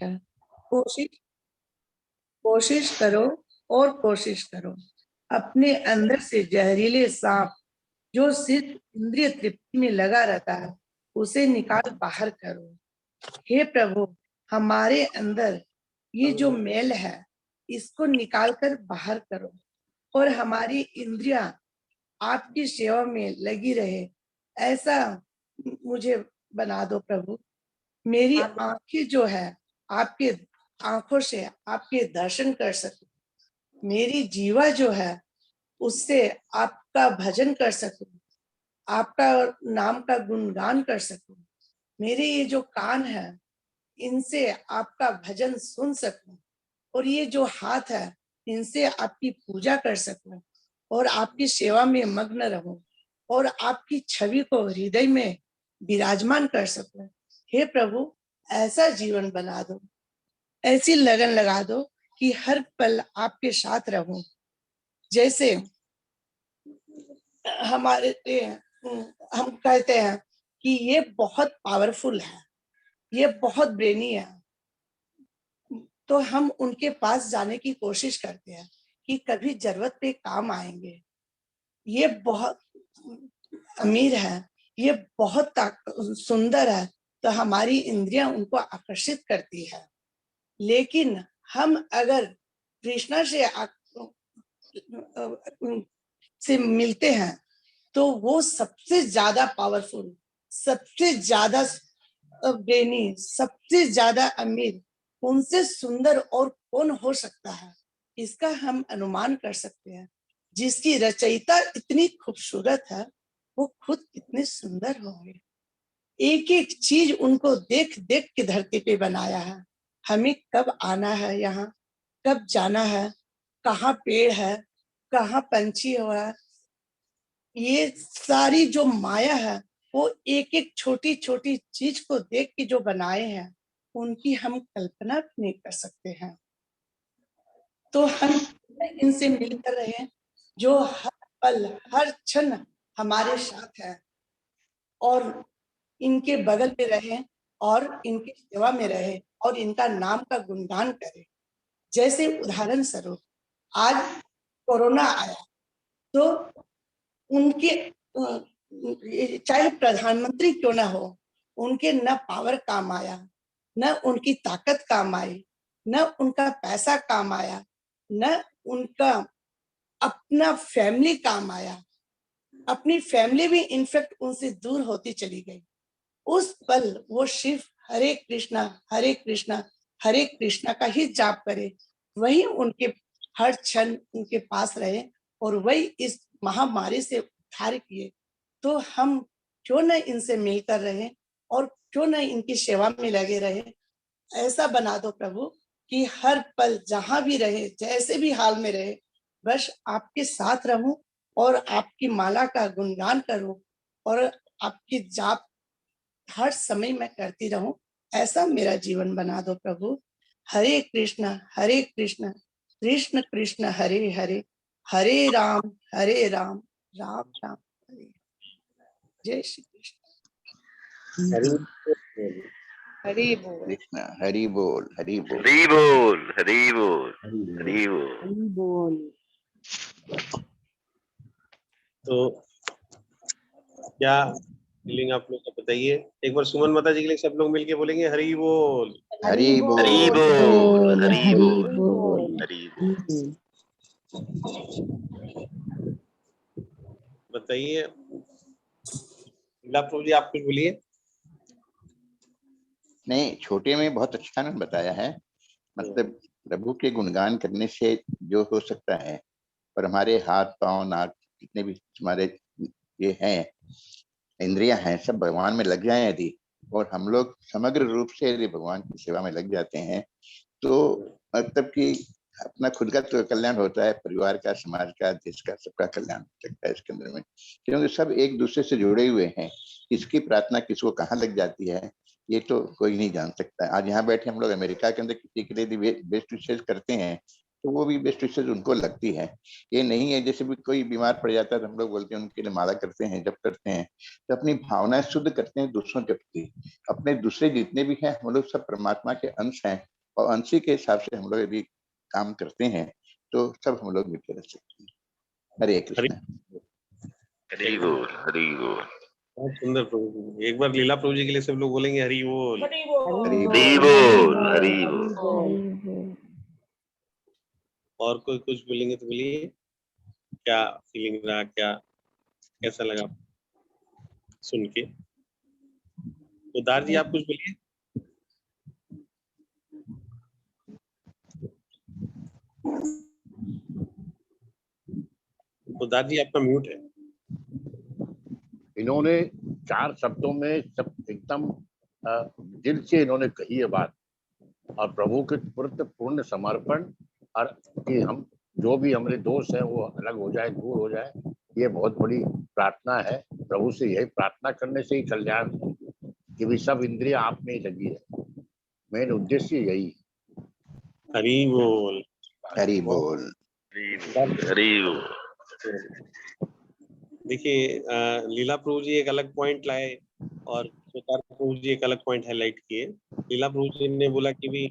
है। कोशिश कोशिश करो और कोशिश करो, अपने अंदर से जहरीले सांप जो सिर्फ इंद्रिय तृप्ति में लगा रहता है उसे निकाल बाहर करो। हे प्रभु, हमारे अंदर ये जो मैल है इसको निकाल कर बाहर करो और हमारी इंद्रियां आपकी सेवा में लगी रहे, ऐसा मुझे बना दो प्रभु। मेरी आंखें जो है आपके आंखों से आपके दर्शन कर सकूं, मेरी जीवा जो है उससे आपका भजन कर सकूं, आपका नाम का गुणगान कर सकूं। मेरे ये जो कान है इनसे आपका भजन सुन सकूं, और ये जो हाथ है इनसे आपकी पूजा कर सकूं और आपकी सेवा में मग्न रहूं और आपकी छवि को हृदय में विराजमान कर सकूं। हे प्रभु, ऐसा जीवन बना दो, ऐसी लगन लगा दो कि हर पल आपके साथ रहूं। जैसे हमारे हम कहते हैं कि ये बहुत पावरफुल है, ये बहुत ब्रेनी है, तो हम उनके पास जाने की कोशिश करते हैं कि कभी जरूरत पे काम आएंगे। ये बहुत अमीर है, ये बहुत सुंदर है, तो हमारी इंद्रियां उनको आकर्षित करती है। लेकिन हम अगर कृष्णा से मिलते हैं तो वो सबसे ज्यादा पावरफुल, सबसे ज्यादा ब्रेनी, सबसे ज्यादा अमीर, उनसे सुंदर और कौन हो सकता है, इसका हम अनुमान कर सकते हैं। जिसकी रचयिता इतनी खूबसूरत है वो खुद कितने सुंदर होंगे। एक एक चीज उनको देख देख के धरती पे बनाया है। हमें कब आना है यहाँ, कब जाना है, कहाँ पेड़ है, कहाँ पंछी है, ये सारी जो माया है वो एक एक छोटी छोटी चीज को देख के जो बनाए हैं उनकी हम कल्पना भी नहीं कर सकते हैं। तो हम इनसे मिलकर रहे जो हर पल हर क्षण हमारे साथ है, और इनके बगल में रहे और इनकी सेवा में रहे और इनका नाम का गुणगान करें। जैसे उदाहरण स्वरूप आज कोरोना आया तो उनके चाहे प्रधानमंत्री क्यों ना हो, उनके न पावर काम आया, न उनकी ताकत काम आई, न उनका पैसा काम आया, न उनका अपना फैमिली काम आया। अपनी फैमिली भी इनफेक्ट उनसे दूर होती चली गई। उस पल वो सिर्फ हरे कृष्णा हरे कृष्णा का ही जाप करे, वही उनके हर क्षण उनके पास रहे और वही इस महामारी से उद्धार किए। तो हम क्यों न इनसे मिलकर रहे और क्यों न इनकी सेवा में लगे रहे। ऐसा बना दो प्रभु कि हर पल जहां भी रहे, जैसे भी हाल में रहे, बस आपके साथ रहूं और आपकी माला का गुणगान करूं और आपकी जाप हर समय मैं करती रहूं। ऐसा मेरा जीवन बना दो प्रभु। हरे कृष्ण कृष्ण कृष्ण हरे हरे, हरे राम राम राम हरे। जय श्री कृष्ण। हरि हरि बोल। कृष्ण हरि बोल हरि बोल हरी बोल, हरी बोल, हरी बोल। हरि बोल। तो क्या फीलिंग आप लोग को बताइए। एक बार सुमन माता जी के लिए सब लोग मिलके बोलेंगे हरि बोल। हरि बोल हरी बोल, हरी बोल, हरी बोल। बताइए प्रभु जी, आप कुछ बोलिए। नहीं, छोटे में बहुत अच्छा ने बताया है। मतलब प्रभु के गुणगान करने से जो हो सकता है, पर हमारे हाथ पांव नाक जितने भी हमारे ये हैं इंद्रियां हैं सब भगवान में लग जाएं यदि, और हम लोग समग्र रूप से यदि भगवान की सेवा में लग जाते हैं तो मतलब कि अपना खुद का तो कल्याण होता है, परिवार का, समाज का, देश का, सबका कल्याण हो सकता है इसके अंदर में, क्योंकि सब एक दूसरे से जुड़े हुए हैं। किसकी प्रार्थना किसको कहाँ लग जाती है ये तो कोई नहीं जान सकता। आज यहाँ बैठे हम लोग अमेरिका के अंदर किसी के लिए बेस्ट विशेष करते हैं तो वो भी बेस्ट विशेष उनको लगती है। ये नहीं है जैसे भी कोई बीमार पड़ जाता है तो हम लोग बोलते हैं उनके लिए माला करते हैं, जब करते हैं तो अपनी भावनाएं शुद्ध करते हैं दूसरों के प्रति। अपने दूसरे जितने भी हैं हम लोग सब परमात्मा के अंश हैं, और अंशी के हिसाब से हम लोग यदि काम करते हैं तो सब हम लोग मिलकर रह सकते हैं। हरे कृष्ण। हरि बोल, हरि बोल, बहुत सुंदर प्रभु जी। एक बार लीला प्रभु जी के लिए सब लोग बोलेंगे हरि बोल। हरि हरि बोल। बोल, हरि बोल। और कोई कुछ बोलेंगे तो बोलिए, क्या फीलिंग रहा, क्या कैसा लगा सुन के? उदार जी आप कुछ बोलिए। उदार जी आपका म्यूट है। इन्होंने 4 शब्दों में सब एकदम दिल से इन्होंने कही है बात, और प्रभु के प्रति पूर्ण समर्पण, और कि हम जो भी हमारे दोष है वो अलग हो जाए, दूर हो जाए, ये बहुत बड़ी प्रार्थना है। प्रभु से यही प्रार्थना करने से ही कल्याण है कि भी सब इंद्रियां आप में ही लगी है। मेन उद्देश्य यही है। हरि बोल, हरि बोल। हरि बोल। देखिए लीला प्रभु जी एक अलग पॉइंट लाए और सुतार प्रभु जी एक अलग पॉइंट हाईलाइट किए। लीला प्रभु जी ने बोला कि भी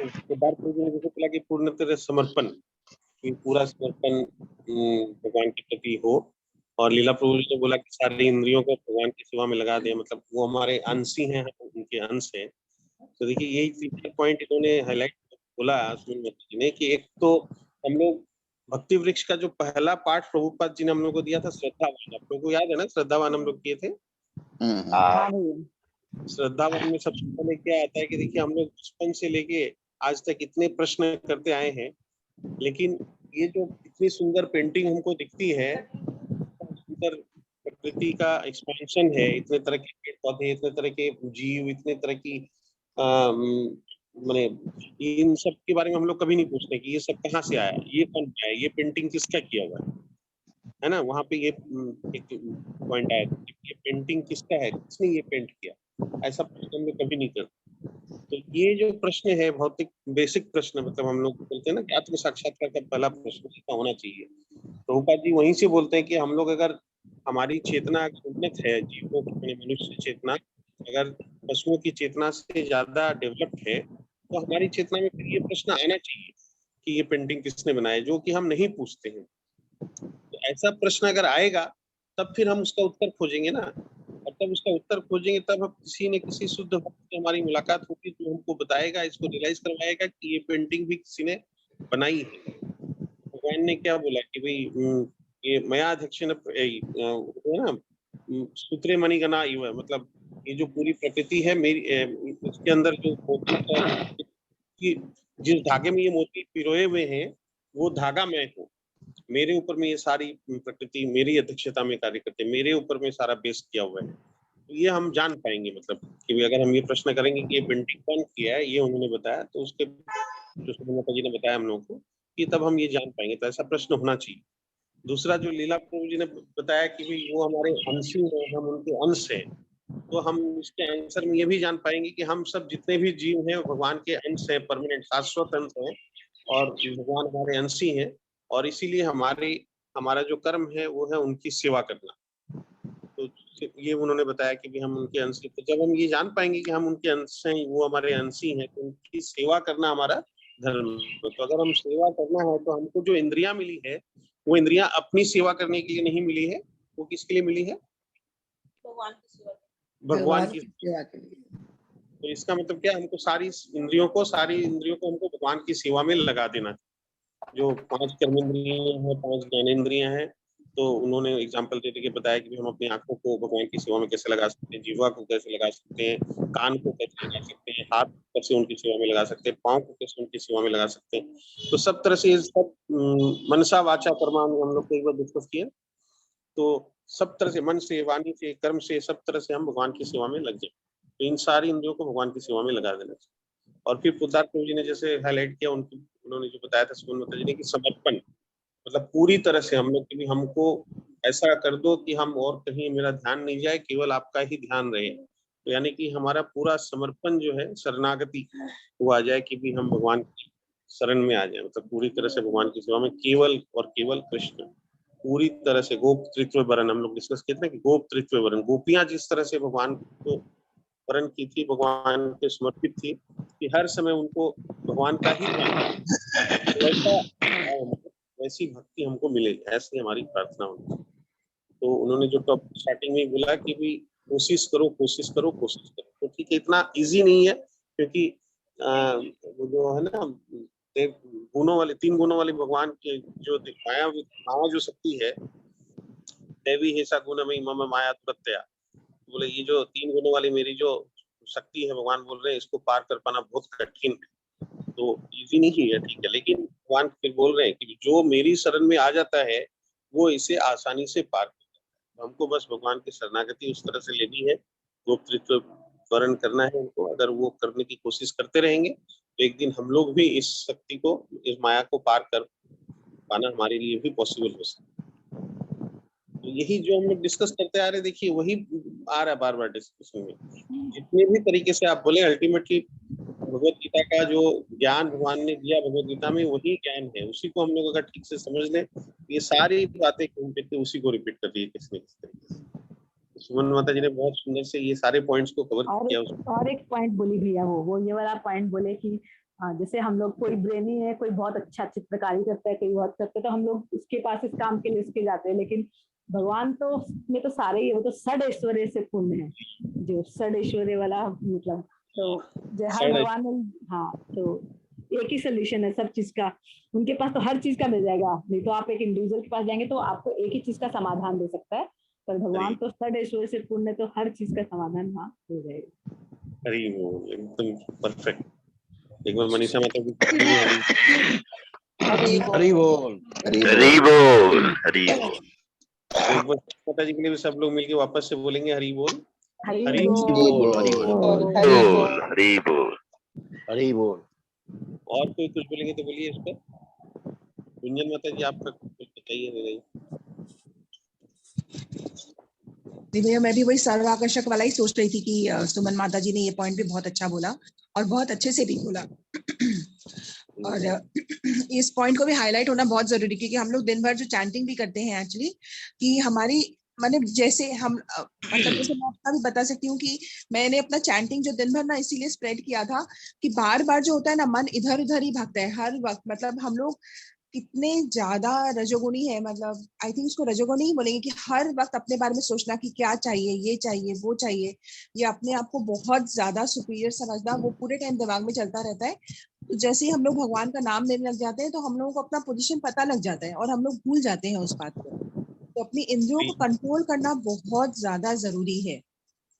सुतार प्रभु जी ने जैसे बोला कि पूर्ण तरह समर्पण, कि पूरा समर्पण भगवान के प्रति हो, और लीला प्रभु जी ने बोला कि सारी इंद्रियों को भगवान की सेवा में लगा दें, मतलब वो हमारे अंशी हैं, उनके अंश हैं। तो देखिए यही 3 पॉइंट इन्होंने हाईलाइट बोला सुमन माता जी ने, कि एक तो हम लोग भक्ति वृक्ष का जो पहला पाठ प्रभुपाद जी ने हम लोग को दिया था श्रद्धावान, आप लोग को याद है ना, श्रद्धावान हम लोग किए थे। श्रद्धावान में सबसे पहले क्या आता है कि देखिए हम लोग बचपन से लेके आज तक इतने प्रश्न करते आए हैं, लेकिन ये जो इतनी सुंदर पेंटिंग हमको दिखती है, सुंदर प्रकृति का एक्सपेंशन है, इतने तरह के पेड़ पौधे, इतने तरह के जीव, इतने तरह की माने इन सब के बारे में हम लोग कभी नहीं पूछते कि ये सब कहाँ से आया, ये कौन आया, ये पेंटिंग किसका किया हुआ है ना। वहां पे ये एक पॉइंट आया कि ये पेंटिंग किसका है, किसने ये पेंट किया, ऐसा प्रश्न हम लोग कभी नहीं करते। तो ये जो प्रश्न है भौतिक बेसिक प्रश्न, मतलब हम लोग बोलते हैं ना कि आत्म साक्षात्कार का पहला प्रश्न इसका होना चाहिए। प्रभुपाद जी वहीं से बोलते हैं कि हम लोग अगर हमारी चेतना उन्नत है, जीवों की मनुष्य चेतना अगर पशुओं की चेतना से ज्यादा डेवलप्ड है, तो हमारी चेतना में फिर ये प्रश्न आना चाहिए कि ये पेंटिंग किसने बनाया, जो कि हम नहीं पूछते हैं। तो ऐसा प्रश्न अगर आएगा तब फिर हम उसका उत्तर खोजेंगे ना, और तब उसका उत्तर खोजेंगे तब हम किसी न किसी शुद्ध भक्त से हमारी मुलाकात होगी, जो हमको बताएगा, इसको रियलाइज करवाएगा कि ये पेंटिंग भी किसी ने बनाई है। भगवान ने क्या बोला कि भाई ये मया अध्यक्षेण ना सूत्रे मणिगणा इव, मतलब ये जो पूरी प्रकृति है मेरी, इसके अंदर जो मोती कि जिस धागे में ये मोती पिरोए हुए हैं वो धागा मैं हूँ, मेरे ऊपर में ये सारी प्रकृति मेरी अध्यक्षता में कार्य करते, मेरे ऊपर में सारा बेस किया हुआ है। तो ये हम जान पाएंगे, मतलब कि अगर हम ये प्रश्न करेंगे कि ये पेंटिंग कौन किया है, ये उन्होंने बताया, तो उसके जो सुमन माता जी ने बताया हम लोगों को, कि तब हम ये जान पाएंगे। तो ऐसा प्रश्न होना चाहिए। दूसरा जो लीला प्रभु जी ने बताया कि भाई वो हमारे अंशी हैं, हम उनके अंश हैं, तो हम इसके आंसर में ये भी जान पाएंगे कि हम सब जितने भी जीव हैं भगवान के अंश हैं, परमानेंट शाश्वत अंश हैं, और भगवान हमारे अंशी हैं, और इसीलिए हमारा जो कर्म है वो है उनकी सेवा करना। तो ये उन्होंने बताया कि भी हम उनके अंश, तो जब हम ये जान पाएंगे कि हम उनके अंश हैं, वो हमारे अंशी हैं, तो उनकी सेवा करना हमारा धर्म है। तो अगर हम सेवा करना है तो हमको जो इंद्रियां मिली है वो इंद्रियां अपनी सेवा करने के लिए नहीं मिली है, वो किसके लिए मिली है? भगवान की सेवा के लिए। तो इसका मतलब क्या, हमको सारी इंद्रियों को हमको भगवान की सेवा में लगा देना चाहिए। जो 5 कर्मेंद्रियां हैं, 5 ज्ञानेंद्रियां हैं, तो उन्होंने एग्जांपल दे के बताया कि हम अपनी आंखों को भगवान की सेवा में कैसे लगा सकते हैं, जीवा को कैसे लगा सकते हैं, कान को कैसे लगा सकते हैं, हाथ कैसे उनकी सेवा में लगा सकते हैं, पाँव को कैसे उनकी सेवा में लगा सकते हैं। तो सब तरह से सब मनसा वाचा कर्मा हम लोग को एक बार डिस्कस किया। तो सब तरह से मन से, वाणी से, कर्म से, सब तरह से हम भगवान की सेवा में लग जाए। तो इन सारी इंद्रियों को भगवान की सेवा में लगा देना चाहिए। और फिर पुरुषार्थ प्रभु जी ने जैसे हाईलाइट किया, उन्होंने जो बताया था सुमन माता जी ने, कि समर्पण मतलब पूरी तरह से हम लोग, कि हमको ऐसा कर दो कि हम और कहीं मेरा ध्यान नहीं जाए, केवल आपका ही ध्यान रहे। तो यानी कि हमारा पूरा समर्पण जो है, शरणागति वो आ जाए कि भी हम भगवान की शरण में आ जाए, मतलब पूरी तरह से भगवान की सेवा में केवल और केवल कृष्ण, पूरी तरह से गोप तृत्व वरण, हम लोग डिस्कस किए थे कि गोप तृत्व वरण, गोपियां जिस तरह से भगवान को वरण की थी, भगवान के समर्पित थी कि हर समय उनको भगवान का ही वैसी भक्ति हमको मिले, ऐसी हमारी प्रार्थना होगी। तो उन्होंने जो टॉप स्टार्टिंग में बोला कि भी कोशिश करो कोशिश करो कोशिश करो, तो ठीक है, इतना इजी नहीं है, क्योंकि वो जो है ना गुणों वाले, 3 गुणों वाले भगवान के जो माया जो शक्ति है, देवी हेसा गुणमयी मम माया प्रत्यया, बोले ये जो 3 गुणों वाली मेरी जो शक्ति है, भगवान बोल रहे हैं इसको पार कर पाना बहुत कठिन है, तो इजी नहीं है, ठीक है, लेकिन भगवान फिर बोल रहे हैं कि जो मेरी शरण में आ जाता है वो इसे आसानी से पार कर जाता है। हमको बस भगवान की शरणागति उस तरह से लेनी है, गोप्तृत्व वर्ण करना है उनको। अगर वो करने की कोशिश करते रहेंगे तो एक दिन हम लोग भी इस शक्ति को, इस माया को पार कर पाना हमारे लिए भी पॉसिबल हो सकता है। तो यही जो हम लोग डिस्कस करते आ रहे, देखिए वही आ रहा है बार बार डिस्कशन में, जितने भी तरीके से आप बोले, अल्टीमेटली भगवत गीता का जो ज्ञान भगवान ने दिया भगवत गीता में, वही ज्ञान है, उसी को हम लोग अगर ठीक से समझ लें, ये सारी बातें घूम फिर के उसी को रिपीट कर दी है किसी न किसी तरीके से। सुमन माता जी ने बहुत सुंदर से ये सारे पॉइंट्स को कवर किया। और एक पॉइंट बोली भैया, वो ये वाला पॉइंट बोले कि जैसे हम लोग, कोई ब्रेनी है, कोई बहुत अच्छा चित्रकारी करता है, कोई बहुत करता है, तो हम लोग उसके पास इस काम के लिए उसके जाते हैं, लेकिन भगवान तो में तो सारे ही, वो तो षड ऐश्वर्य से पूर्ण है, जो षड ऐश्वर्य वाला मतलब, तो जो हर भगवान ने, हाँ, तो एक ही सोल्यूशन है सब चीज का, उनके पास तो हर चीज का मिल जाएगा। नहीं तो आप एक इंडिविजुअल के पास जाएंगे तो आपको एक ही चीज का समाधान दे सकता है, पर भगवान तो षड ऐश्वर्य से पूर्ण है, तो हर चीज का समाधान वहाँ हो जाएगा। हरी बोल, एकदम परफेक्ट। एक बार मनीषा माता जी हरी बोल, हरी बोल, हरी बोल। एक बार माता जी के लिए भी सब लोग मिलके वापस से बोलेंगे हरी बोल, हरी बोल, हरी बोल, हरी बोल। हरी बोल। और कोई कुछ बोलेंगे तो बोलिए इस पर। गुंजन माता जी आपका कुछ बताइए। नहीं भैया, मैं भी वही सर्वाकर्षक वाला ही सोच रही थी कि सुमन माता जी ने ये पॉइंट भी बहुत अच्छा बोला और बहुत अच्छे से भी बोला। और इस पॉइंट को भी हाईलाइट होना बहुत जरूरी, क्योंकि हम लोग दिन भर जो चैंटिंग भी करते हैं एक्चुअली, कि हमारी मतलब जैसे हम मतलब जैसे मैं अपना भी बता सकती हूँ कि मैंने अपना चैंटिंग जो दिन भर ना इसीलिए स्प्रेड किया था कि बार बार जो होता है ना, मन इधर उधर ही भागता है हर वक्त। मतलब हम लोग कितने ज्यादा रजोगुणी है, मतलब आई थिंक उसको रजोगुणी ही बोलेंगे, कि हर वक्त अपने बारे में सोचना कि क्या चाहिए, ये चाहिए, वो चाहिए, ये अपने आप को बहुत ज्यादा सुपीरियर समझना, वो पूरे टाइम दिमाग में चलता रहता है। तो जैसे ही हम लोग भगवान का नाम लेने लग जाते हैं तो हम लोगों को अपना पोजीशन पता लग जाता है और हम लोग भूल जाते हैं उस बात को। तो अपनी इंद्रियों को कंट्रोल करना बहुत ज्यादा जरूरी है।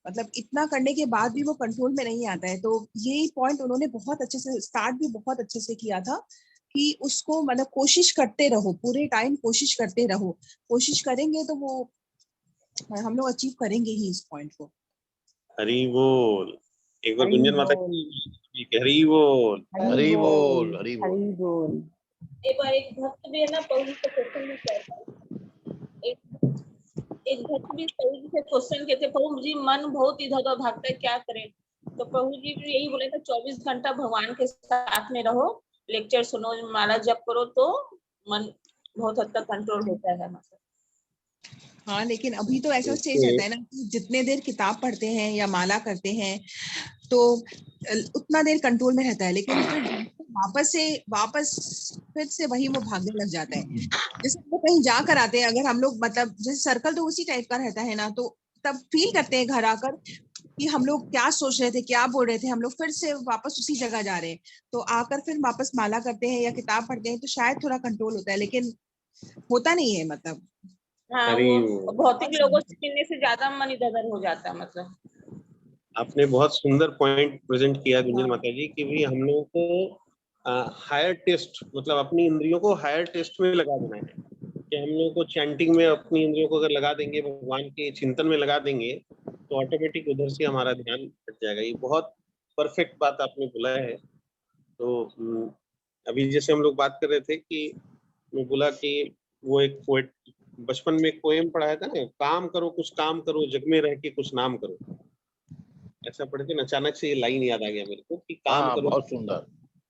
मतलब इतना करने के बाद भी वो कंट्रोल में नहीं आता है। तो यही पॉइंट उन्होंने बहुत अच्छे से स्टार्ट भी बहुत अच्छे से किया था कि उसको मतलब कोशिश करते रहो, पूरे टाइम कोशिश करते रहो। कोशिश करेंगे तो वो हम लोग अचीव करेंगे ही इस पॉइंट को। हरी बोल। एक बार गुंजन माता जी हरी बोल, हरी बोल, हरी बोल। हरी बोल। एक बार एक भक्त भी है ना, प्रभु से क्वेश्चन भी किया था। एक भक्त भी प्रभु जी से क्वेश्चन किए थे, प्रभु जी मन बहुत इधर उधर भागता है, क्या करें? तो प्रभु जी भी यही बोले थे, 24 घंटा भगवान के साथ में रहो, लेक्चर सुनो, माला जप करो, तो मन बहुत हद तक कंट्रोल होता है। मतलब हाँ, लेकिन अभी तो ऐसा स्टेज रहता है ना कि जितने देर किताब पढ़ते हैं या माला करते हैं तो उतना देर कंट्रोल में रहता है, लेकिन फिर वापस फिर से वही वो भागने लग जाता है। जैसे वो कहीं जा कर आते हैं, अगर हम लोग मतलब जैसे सर्कल तो उसी टाइप का रहता है ना, तो तब फील करते हैं घर आकर कि हम लोग क्या सोच रहे थे, क्या बोल रहे थे, हम लोग फिर से वापस उसी जगह जा रहे हैं। तो आकर फिर वापस माला करते हैं या किताब पढ़ते हैं तो शायद थोड़ा कंट्रोल होता है, लेकिन होता नहीं है। मतलब हाँ, वो भौतिक लोगों से मिलने से ज्यादा मन इधर उधर हो जाता है। मतलब आपने बहुत सुंदर पॉइंट प्रेजेंट किया गुंजन माता जी कि भी हम लोगों को हायर टेस्ट, मतलब अपनी इंद्रियों को हायर टेस्ट में लगा देना है, कि हम लोगों को चैंटिंग में अपनी इंद्रियों को अगर लगा देंगे, भगवान के चिंतन में लगा देंगे, तो ऑटोमेटिक उधर से हमारा ध्यान हट जाएगा। ये बहुत परफेक्ट बात आपने बोला है। तो अभी जैसे हम लोग बात कर रहे थे कि मैं बोला कि वो एक पोएट, बचपन में एक पोएम पढ़ाया था ना, काम करो कुछ काम करो, जग में रह के कुछ नाम करो। ऐसा पढ़ के अचानक से ये लाइन याद आ गया मेरे को कि काम करो। बहुत सुंदर।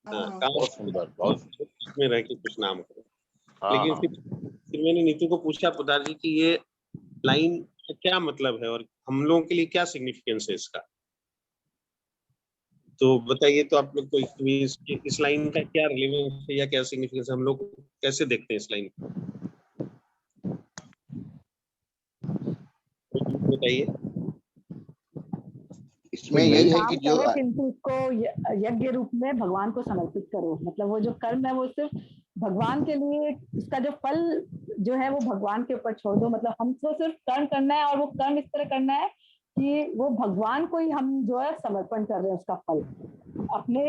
हाँ, बहुत सुंदर, बहुत सुंदर। में रह के कुछ नाम करो। हाँ, लेकिन हाँ। फिर मैंने नीतू को पूछा पुदार जी कि ये लाइन का क्या मतलब है और हम लोगों के लिए क्या सिग्निफिकेंस है इसका, तो बताइए तो आप लोग को इस लाइन का क्या रिलेवेंस है या क्या सिग्निफिकेंस, हम लोग कैसे देखते हैं इस लाइन को, बताइए। इसमें यही है कि काम जो करो किंतु उसको यज्ञ रूप में भगवान को समर्पित करो। मतलब वो जो कर्म है वो सिर्फ भगवान के लिए, उसका जो फल जो है वो भगवान के ऊपर छोड़ दो। मतलब हमको सिर्फ कर्म करना है और वो कर्म इस तरह करना है कि वो भगवान को ही हम जो है समर्पण कर रहे हैं उसका फल।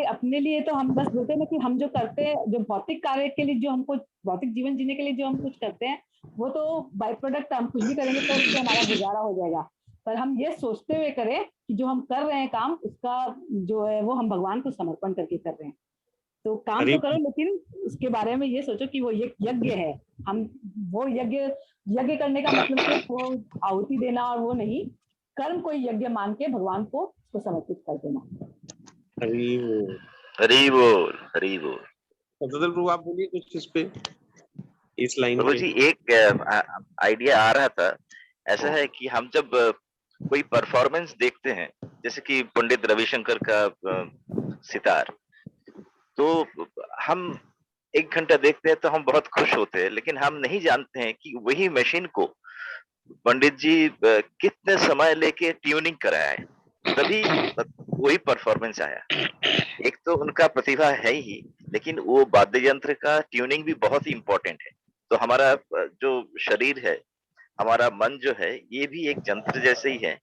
अपने लिए तो हम बस बोलते हैं ना कि हम जो करते हैं, जो भौतिक कार्य के लिए, जो हमको भौतिक जीवन जीने के लिए जो हम कुछ करते हैं, वो तो बाई प्रोडक्ट, हम कुछ भी करेंगे तो उससे हमारा गुजारा हो जाएगा। पर हम ये सोचते हुए करें कि जो हम कर रहे हैं काम, उसका जो है वो हम भगवान को समर्पण करके कर रहे हैं। तो काम तो करो, लेकिन उसके बारे में ये सोचो कि वो यज्ञ है। हम वो यज्ञ करने का मतलब सिर्फ वो आहुति देना और वो नहीं, कर्म को यज्ञ मान के भगवान को उसको समर्पित कर देना। हरी बोल, हरी बोल, हरी बोल। सफदर प्रभु आप बोलिए कुछ इस पे, इस लाइन प्रभु पे। जी एक आइडिया आ रहा था। ऐसा है कि हम जब कोई परफॉर्मेंस देखते हैं, जैसे कि पंडित रविशंकर का सितार, तो हम 1 घंटा देखते हैं तो हम बहुत खुश होते हैं, लेकिन हम नहीं जानते हैं कि वही मशीन को पंडित जी कितने समय लेके ट्यूनिंग कराया है, तभी वही परफॉर्मेंस आया। एक तो उनका प्रतिभा है ही, लेकिन वो वाद्य यंत्र का ट्यूनिंग भी बहुत ही इम्पोर्टेंट है। तो हमारा जो शरीर है, हमारा मन जो है, ये भी एक यंत्र जैसे ही है,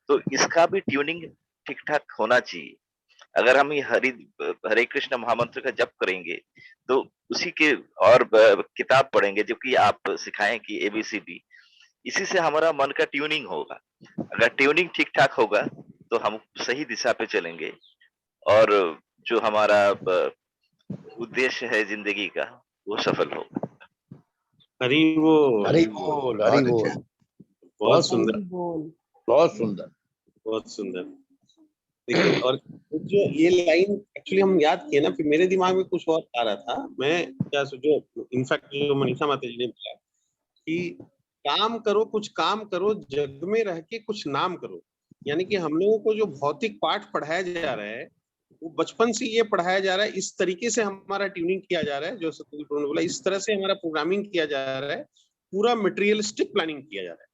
तो इसका भी ट्यूनिंग ठीक ठाक होना चाहिए। अगर हम ये हरे कृष्ण महामंत्र का जप करेंगे, तो उसी के और किताब पढ़ेंगे जो कि आप सिखाएं कि ABCD, इसी से हमारा मन का ट्यूनिंग होगा। अगर ट्यूनिंग ठीक ठाक होगा तो हम सही दिशा पे चलेंगे और जो हमारा उद्देश्य है जिंदगी का, वो सफल होगा। हरी बोल, हरी बोल, हरी बहुत बोल। अच्छा। बहुत सुंदर, बहुत सुंदर। बहुत सुंदर। देखिए, और जो ये लाइन एक्चुअली हम याद किए ना, फिर मेरे दिमाग में कुछ और आ रहा था। मैं क्या सोचो, इनफैक्ट जो मनीषा माता जी ने बोला कि काम करो, कुछ काम करो, जग में रह के कुछ नाम करो, यानी कि हम लोगों को जो भौतिक पाठ पढ़ाया जा रहा है, वो बचपन से ये पढ़ाया जा रहा है, इस तरीके से हमारा ट्यूनिंग किया जा रहा है, जो सतगुरु प्रभु ने बोला, इस तरह से हमारा प्रोग्रामिंग किया जा रहा है, पूरा मटेरियलिस्टिक प्लानिंग किया जा रहा है।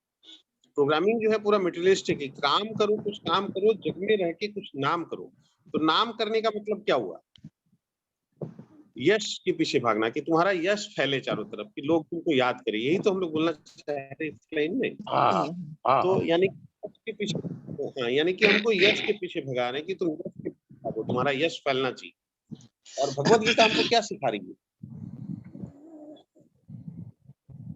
प्रोग्रामिंग जो है पूरा मटेरियलिस्टिक है, काम करो, कुछ काम करो, जग में रह के कुछ नाम करो। तो नाम करने का मतलब क्या हुआ? यश के पीछे भागना, कि तुम्हारा यश फैले चारों तरफ, कि लोग तुमको याद करें। यही तो हम लोग बोलना चाह रहे हैं इस लाइन में। तो यानी के पीछे, हाँ, यानी कि हमको यश के पीछे भगा रहे हैं कि तुम यश के पीछे भागो, तुम्हारा यश फैलना चाहिए। और भगवत गीता हमको क्या सिखा रही है?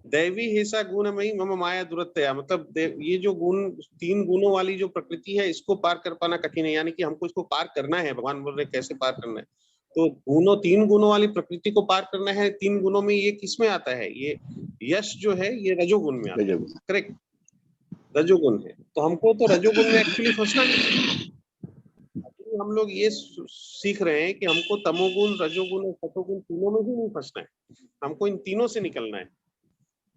दैवी हिसा गुणमयी मम माया दुरत्या, मतलब ये जो गुण, 3 गुणों वाली जो प्रकृति है, इसको पार कर पाना कठिन है, यानी कि हमको इसको पार करना है। भगवान बोल रहे कैसे पार करना है, तो 3 गुणों वाली प्रकृति को पार करना है। 3 गुणों में ये किसमें आता है? ये यश जो है ये रजोगुण में आता है, करेक्ट, रजोगुण है। तो हमको तो रजोगुण में एक्चुअली फंसना नहीं, हम लोग ये सीख रहे हैं कि हमको तमोगुण, रजोगुण और सतोगुण तीनों में ही नहीं फंसना है, हमको इन तीनों से निकलना है।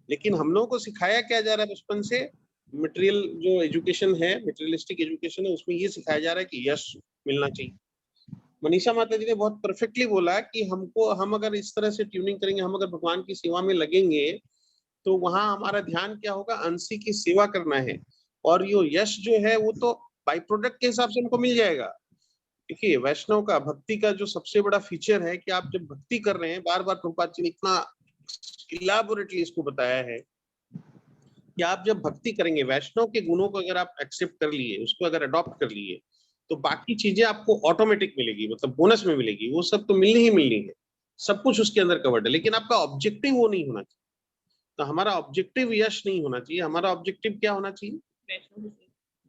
लेकिन हम लोगों को सिखाया क्या जा रहा है बचपन से? मटेरियल जो एजुकेशन है, मटेरियलिस्टिक एजुकेशन है, उसमें ये सिखाया जा रहा है कि यश मिलना चाहिए। मनीषा माता जी ने बहुत परफेक्टली बोला कि हम अगर इस तरह से ट्यूनिंग करेंगे, हम अगर भगवान की सेवा में लगेंगे, तो वहां हमारा ध्यान क्या होगा? अंशी की सेवा करना है। और यो यश जो है वो तो बाई प्रोडक्ट के हिसाब से हमको मिल जाएगा। देखिए, वैष्णव का, भक्ति का जो सबसे बड़ा फीचर है कि आप जब भक्ति कर रहे हैं, बार बार प्रभुपाद जी ने इतना इलाबोरेटली इसको बताया है कि आप जब भक्ति करेंगे, वैष्णव के गुणों को अगर आप एक्सेप्ट कर लिए, उसको अगर अडॉप्ट कर लिए, तो बाकी चीजें आपको ऑटोमेटिक मिलेगी, मतलब बोनस में मिलेगी। वो सब तो मिलनी ही मिलनी है, सब कुछ उसके अंदर कवर्ड है, लेकिन आपका ऑब्जेक्टिव वो नहीं होना चाहिए। तो हमारा ऑब्जेक्टिव यश नहीं होना चाहिए, हमारा ऑब्जेक्टिव क्या होना चाहिए?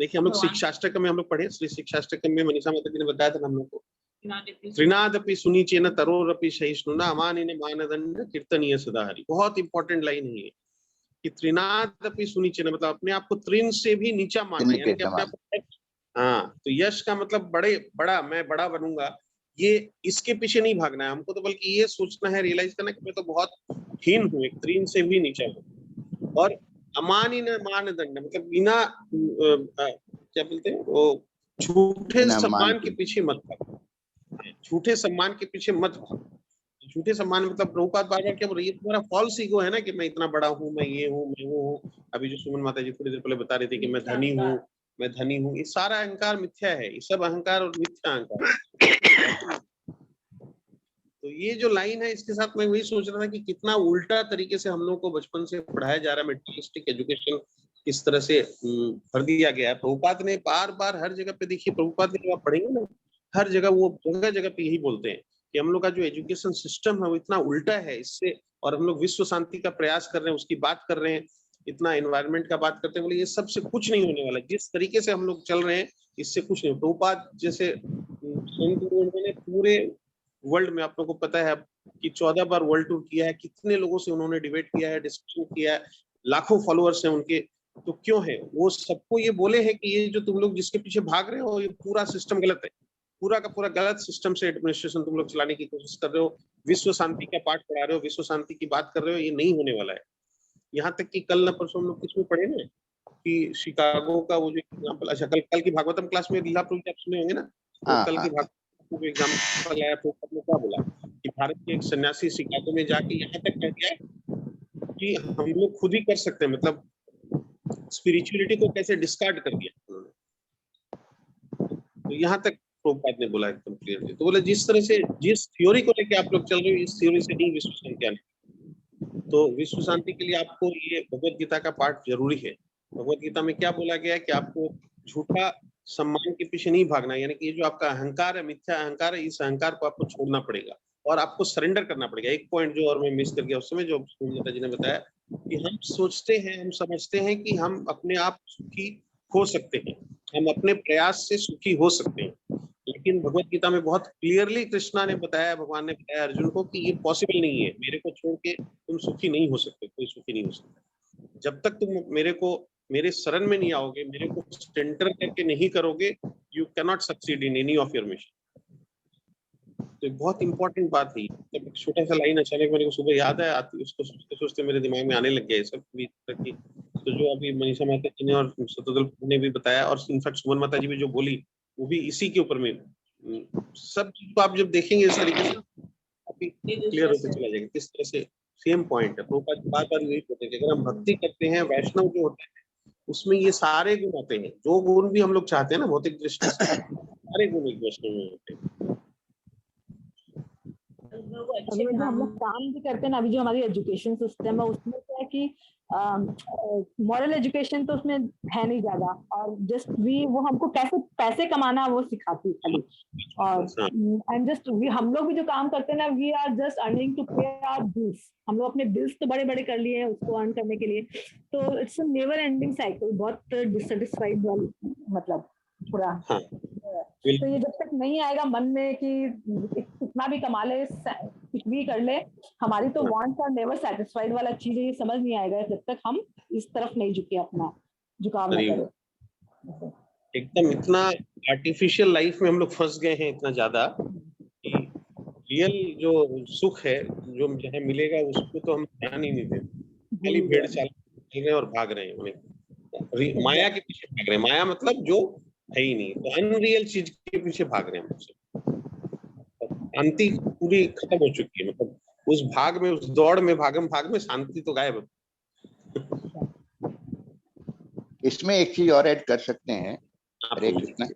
देखिए, हम लोग शिक्षाष्टकम में हम लोग पढ़े, श्री शिक्षाष्टकम में मनीषा माता जी ने बताया था हम लोग को, त्रिनादपि सुनीचेन तरोरपि सहिष्णुना अमानिन मानदंड कीर्तनीय सदा हरि। बहुत इंपॉर्टेंट लाइन है कि त्रिनादपि सुनीचेन, मतलब अपने आप को तृण से भी नीचा मानना, यानी कि अपने आप को, हाँ, तो यश का मतलब बड़ा मैं बड़ा बनूंगा, ये इसके पीछे नहीं भागना है हमको, तो बल्कि ये सोचना है, रियलाइज करना कि मैं तो बहुत हीन हूँ, एक तृण से भी नीचा हूँ। और अमानी न मानदंड, मतलब बिना क्या बोलते हैं वो, झूठे बिना मान सम्मान के के। पीछे मत भागो, झूठे सम्मान के पीछे मत भागो। झूठे सम्मान मतलब प्रभुपाद बार बार क्या बोल रही है, तुम्हारा फॉल्स ईगो है ना कि मैं इतना बड़ा हूँ, मैं ये हूँ, मैं वो हूँ। अभी जो सुमन माता जी थोड़ी देर पहले बता रही थी कि मैं धनी हूँ, मैं धनी हूँ, ये सारा अहंकार मिथ्या है, ये सब अहंकार और मिथ्या अहंकार। तो ये जो लाइन है, इसके साथ मैं वही सोच रहा था कि कितना उल्टा तरीके से हम लोग को बचपन से पढ़ाया जा रहा है, मेटेरियलिस्टिक एजुकेशन किस तरह से भर दिया गया है। प्रभुपाद ने बार बार हर जगह पे, देखिए प्रभुपाद ने, आप पढ़ेंगे ना, हर जगह वो जगह जगह पे यही बोलते हैं कि हम लोग का जो एजुकेशन सिस्टम है वो इतना उल्टा है इससे, और हम लोग विश्व शांति का प्रयास कर रहे हैं, उसकी बात कर रहे हैं, इतना एनवायरमेंट का बात करते हैं, बोले ये सबसे कुछ नहीं होने वाला, जिस तरीके से हम लोग चल रहे हैं इससे कुछ नहीं। प्रभुपाद जैसे उन्होंने पूरे वर्ल्ड में, आप लोगों को पता है कि 14 बार वर्ल्ड टूर किया है, कितने लोगों से उन्होंने डिबेट किया है, डिस्कशन किया है, लाखों फॉलोअर्स हैं उनके। तो क्यों है वो सबको ये बोले हैं कि ये जो तुम लोग जिसके पीछे भाग रहे हो, ये पूरा सिस्टम गलत है, पूरा का पूरा गलत सिस्टम से एडमिनिस्ट्रेशन तुम लोग चलाने की कोशिश कर रहे हो, विश्व शांति का पाठ पढ़ा रहे हो, विश्व शांति की बात कर रहे हो, ये नहीं होने वाला है। यहाँ तक कि कल न परसों हम लोग कुछ में पढ़े ना कि शिकागो का वो जो एग्जाम्पल, अच्छा कल की भागवतम क्लास में लीला प्रभु आप सुने होंगे ना, तो कल की भागवतम जो एग्जाम्पल आया तो आपने क्या बोला कि भारत के एक सन्यासी शिकागो में जाके यहाँ तक कह दिया कि हम लोग खुद ही कर सकते हैं, मतलब स्पिरिचुअलिटी को कैसे डिस्कार्ड कर दिया उन्होंने। तो यहाँ तक प्रभुपाद ने बोला एकदम क्लियरली। तो बोले जिस तरह से, जिस थ्योरी को लेके आप लोग चल रहे हो, इस थ्योरी से नहीं विश्व शांति आने। तो विश्व शांति के लिए आपको ये भगवत गीता का पाठ जरूरी है। भगवत गीता में क्या बोला गया है कि आपको झूठा सम्मान के पीछे नहीं भागना, यानी कि ये जो आपका अहंकार है, मिथ्या अहंकार है, इस अहंकार को आपको छोड़ना पड़ेगा और आपको सरेंडर करना पड़ेगा। एक पॉइंट जो और मैं मिस कर गया उस समय, जो माता जी ने बताया कि हम सोचते हैं, हम समझते हैं कि हम अपने आप सुखी हो सकते हैं, हम अपने प्रयास से सुखी हो सकते हैं, लेकिन भगवत गीता में बहुत क्लियरली कृष्णा ने बताया, भगवान ने बताया अर्जुन को कि ये पॉसिबल नहीं है, मेरे को छोड़ के तुम सुखी नहीं हो सकते, कोई सुखी नहीं हो सकता। जब तक तुम मेरे शरण में नहीं आओगे, मेरे को सेंटर करके नहीं करोगे, you can not succeed in any of your mission. तो बहुत इंपॉर्टेंट बात है। जब एक छोटा सा लाइन अचानक मेरे को सुबह याद है, उसको सोचते सोचते मेरे दिमाग में आने लग गया ये सब भी। तो जो अभी मनीषा माता जी ने और शतुदल ने भी बताया, और इनफैक्ट सुमन माता जी भी जो बोली, वो भी इसी के ऊपर में, सब चीज को आप जब देखेंगे इस तरीके से काफी क्लियर होते चला जाएगा किस तरह से सेम पॉइंट है। तो बार बार यही बोलते हैं कि अगर हम भक्ति करते हैं, वैष्णव जो होते हैं उसमें ये सारे गुण आते हैं, जो गुण भी हम लोग चाहते हैं ना भौतिक दृष्टि से, सारे गुण एक वैष्णव में होते हैं। अभी जो हम लोग काम भी करते हैं ना, अभी जो हमारी एजुकेशन सिस्टम है उसमें क्या है कि मॉरल एजुकेशन तो उसमें है नहीं ज्यादा, और जस्ट वो हमको कैसे पैसे कमाना वो सिखाती है खाली। और एंड जस्ट हम लोग भी जो काम करते हैं ना, we are just earning to pay our bills. हम लोग अपने बिल्स तो बड़े बड़े कर लिए हैं उसको अर्न करने के लिए, तो it's a never ending cycle, बहुत डिससेटिस्फाइड वाली, मतलब पूरा। तो ये जब तक नहीं आएगा मन में कि कितना भी कमा ले, कुछ भी कर ले, हमारी तो वांट्स आर नेवर सेटिस्फाइड वाला चीज है, ये समझ नहीं आएगा जब तक हम इस तरफ नहीं झुके, अपना झुकाव न करें। एकदम इतना आर्टिफिशियल लाइफ में हम लोग फंस गए हैं इतना ज्यादा कि रियल जो सुख है, जो जहाँ मिलेगा उसको तो हम ध्यान ही नहीं देते, खाली भेड़ चाल रहे हैं और भाग रहे हैं, माया के पीछे भाग रहे हैं। माया मतलब जो है ही नहीं, तो अनरियल चीज के पीछे भाग रहे हैं। शांति पूरी खत्म हो चुकी है, मतलब उस भाग में, उस दौड़ में, भागम भाग में शांति तो गायब है। इसमें एक चीज और ऐड कर सकते हैं, हरे कृष्णा।